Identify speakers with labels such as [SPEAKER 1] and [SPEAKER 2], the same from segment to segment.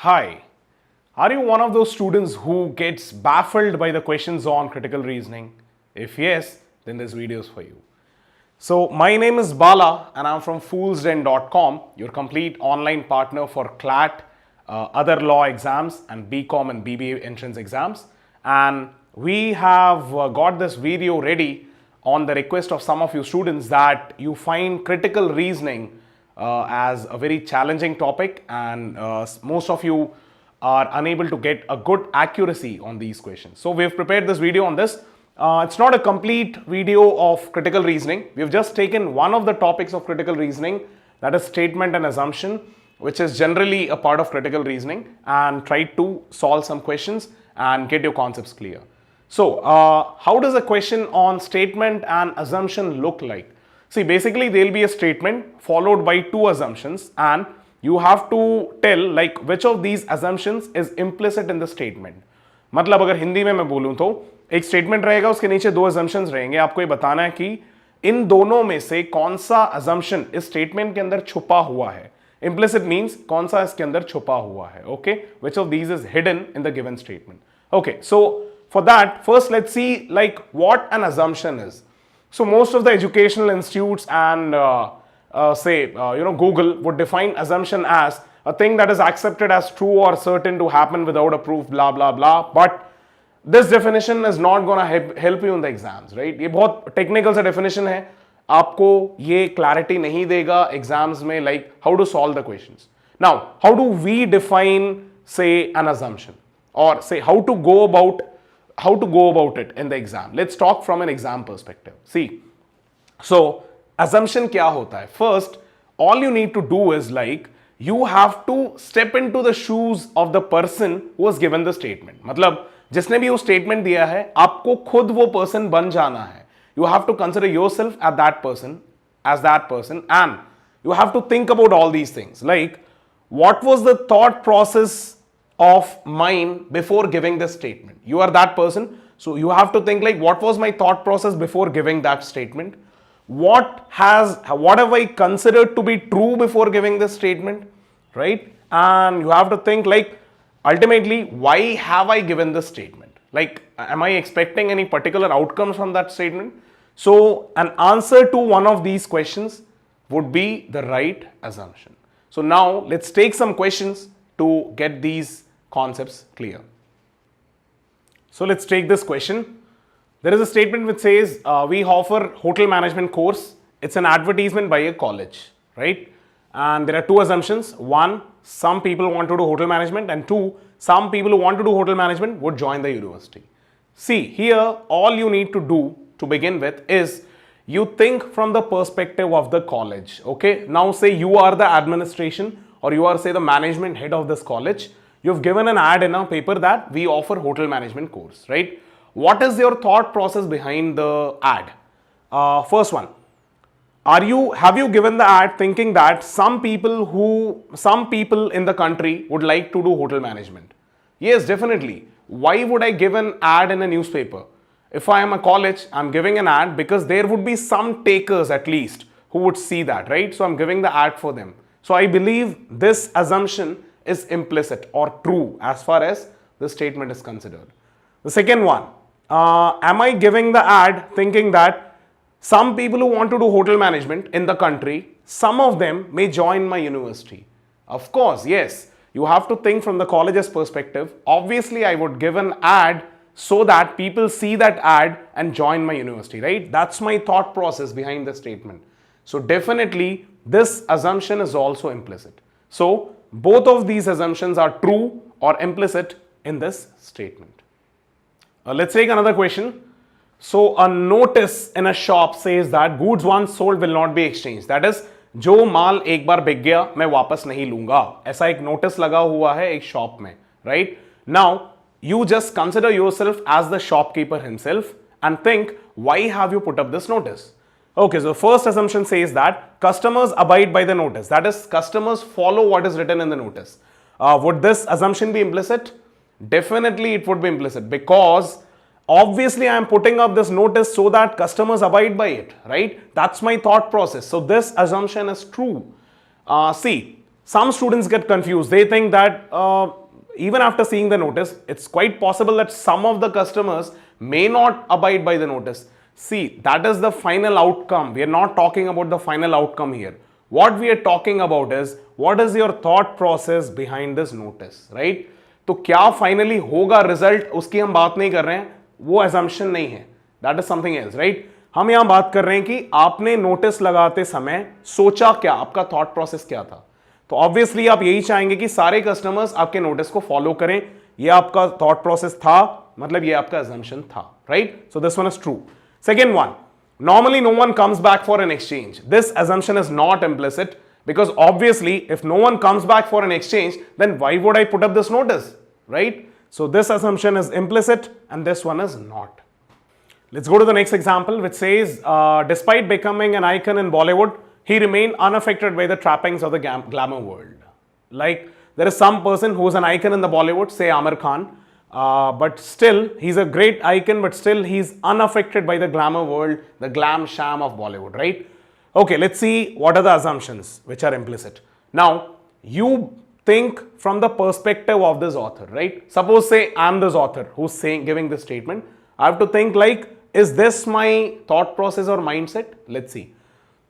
[SPEAKER 1] Hi, are you one of those students who gets baffled by the questions on critical reasoning? If yes, then this video is for you. So, my name is Bala and I'm from foolsden.com, your complete online partner for CLAT, other law exams, and BCom and BBA entrance exams. And we have got this video ready on the request of some of you students that you find critical reasoning as a very challenging topic, and most of you are unable to get a good accuracy on these questions. So we've prepared this video on this. It's not a complete video of critical reasoning. We've just taken one of the topics of critical reasoning, that is statement and assumption, which is generally a part of critical reasoning, and tried to solve some questions and get your concepts clear. So how does a question on statement and assumption look like? See, basically there will be a statement followed by two assumptions, and you have to tell like which of these assumptions is implicit in the statement. मतलब अगर हिंदी में मैं बोलूं तो एक statement रहेगा, उसके नीचे दो assumptions रहेंगे, आपको ये बताना है कि इन दोनों में से कौन सा assumption इस स्टेटमेंट के अंदर छुपा हुआ है. Implicit means कौन सा इसके अंदर छुपा हुआ है. Okay, which of these is hidden in the given statement. Okay, so for that, first let's see like what an assumption is. So most of the educational institutes and Google would define assumption as a thing that is accepted as true or certain to happen without a proof, blah blah blah. But this definition is not gonna help you in the exams, right? ये बहुत technical सा definition है, आपको ये clarity नहीं देगा exams में like how to solve the questions. Now, how do we define say an assumption, or say how to go about it in the exam? Let's talk from an exam perspective. See, so assumption क्या होता है? First, all you need to do is like you have to step into the shoes of the person who was given the statement. मतलब जिसने भी वो statement दिया है, आपको खुद वो person बन जाना है. You have to consider yourself as that person, and you have to think about all these things. Like, what was the thought process of mine before giving this statement? You are that person, so you have to think like, what was my thought process before giving that statement? What have I considered to be true before giving this statement, right? And you have to think like, ultimately, why have I given this statement? Like, am I expecting any particular outcomes from that statement? So an answer to one of these questions would be the right assumption. So now let's take some questions to get these concepts clear. So let's take this question. There is a statement which says we offer hotel management course. It's an advertisement by a college, right? And there are two assumptions. One, some people want to do hotel management, and two, some people who want to do hotel management would join the university. See, here all you need to do to begin with is you think from the perspective of the college. Okay, now say you are the administration, or you are say the management head of this college. You've given an ad in a paper that we offer hotel management course, right? What is your thought process behind the ad? First one, have you given the ad thinking that some people in the country would like to do hotel management? Yes, definitely. Why would I give an ad in a newspaper? If I am a college, I'm giving an ad because there would be some takers at least who would see that, right? So I'm giving the ad for them. So I believe this assumption is implicit or true as far as the statement is considered. The second one, am I giving the ad thinking that some people who want to do hotel management in the country, some of them may join my university? Of course, yes. You have to think from the college's perspective. Obviously, I would give an ad so that people see that ad and join my university, right? That's my thought process behind the statement. So definitely, this assumption is also implicit. So both of these assumptions are true or implicit in this statement. Let's take another question. So a notice in a shop says that goods once sold will not be exchanged. That is, जो माल एक बार बिक गया मैं वापस नहीं लूंगा, ऐसा एक नोटिस लगा हुआ है एक शॉप में, right? Now you just consider yourself as the shopkeeper himself and think, why have you put up this notice? Okay, so first assumption says that customers abide by the notice. That is, customers follow what is written in the notice. Would this assumption be implicit? Definitely it would be implicit, because obviously I am putting up this notice so that customers abide by it, right? That's my thought process. So this assumption is true. See, some students get confused. They think that even after seeing the notice, it's quite possible that some of the customers may not abide by the notice. See, that is the final outcome. We are not talking about the final outcome here. What we are talking about is what is your thought process behind this notice, right? तो क्या finally होगा result, उसकी हम बात नहीं कर रहे हैं, वो assumption नहीं है. That is something else, right? हम यहां बात कर रहे हैं कि आपने नोटिस लगाते समय सोचा क्या, आपका थॉट प्रोसेस क्या था. तो ऑब्वियसली आप यही चाहेंगे कि सारे कस्टमर्स आपके नोटिस को फॉलो करें. ये आपका थॉट प्रोसेस था, मतलब ये आपका assumption था, right? So this one is true. Second one, normally no one comes back for an exchange. This assumption is not implicit because obviously if no one comes back for an exchange, then why would I put up this notice, right? So this assumption is implicit and this one is not. Let's go to the next example, which says, despite becoming an icon in Bollywood, he remained unaffected by the trappings of the glamour world. Like there is some person who is an icon in the Bollywood, say Aamir Khan, but still he's a great icon, but still he's unaffected by the glamour world, the glam sham of Bollywood, right? Okay, let's see what are the assumptions which are implicit. Now, you think from the perspective of this author, right? Suppose say I'm this author who's saying, giving this statement. I have to think like, is this my thought process or mindset? Let's see.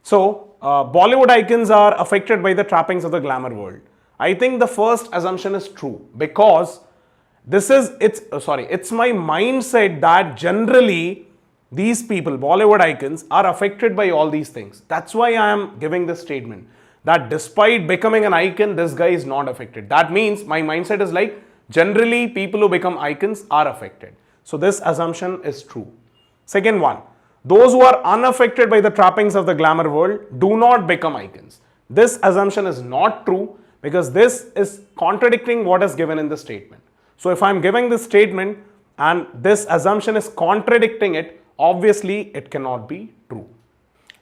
[SPEAKER 1] So, Bollywood icons are affected by the trappings of the glamour world. I think the first assumption is true because it's my mindset that generally these people, Bollywood icons, are affected by all these things. That's why I am giving this statement that despite becoming an icon, this guy is not affected. That means my mindset is like generally people who become icons are affected. So this assumption is true. Second one, those who are unaffected by the trappings of the glamour world do not become icons. This assumption is not true because this is contradicting what is given in the statement. So if I am giving this statement and this assumption is contradicting it, obviously it cannot be true.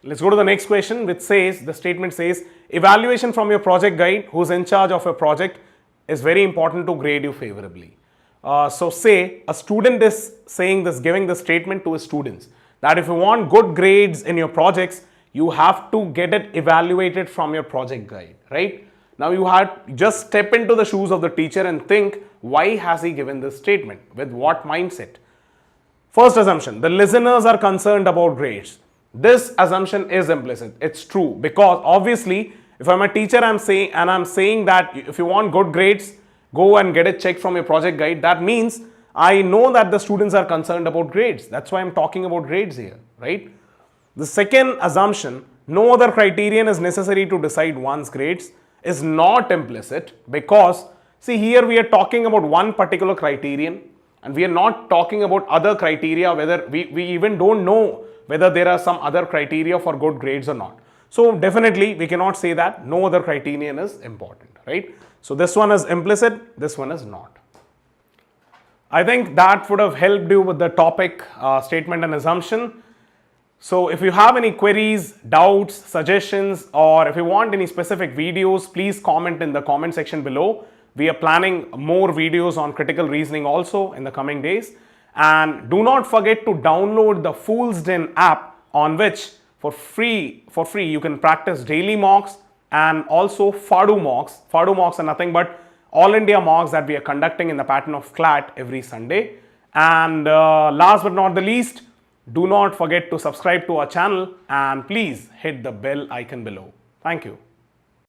[SPEAKER 1] Let's go to the next question, which says, the statement says, evaluation from your project guide who's in charge of your project is very important to grade you favorably. So say a student is saying this, giving this statement to his students that if you want good grades in your projects, you have to get it evaluated from your project guide, right? Now you have just step into the shoes of the teacher and think, why has he given this statement? With what mindset? First assumption, the listeners are concerned about grades. This assumption is implicit. It's true because obviously if I'm a teacher I'm saying that if you want good grades, go and get it checked from your project guide. That means I know that the students are concerned about grades. That's why I'm talking about grades here, right? The second assumption, no other criterion is necessary to decide one's grades, is not implicit because see here we are talking about one particular criterion and we are not talking about other criteria, whether we even don't know whether there are some other criteria for good grades or not. So definitely we cannot say that no other criterion is important, right? So this one is implicit, this one is not. I think that would have helped you with the topic, statement and assumption. So if you have any queries, doubts, suggestions, or if you want any specific videos, please comment in the comment section below. We are planning more videos on critical reasoning also in the coming days. And do not forget to download the Fool's Den app on which for free you can practice daily mocks and also FADU mocks. FADU mocks are nothing but All India mocks that we are conducting in the pattern of CLAT every Sunday. And last but not the least, do not forget to subscribe to our channel and please hit the bell icon below. Thank you.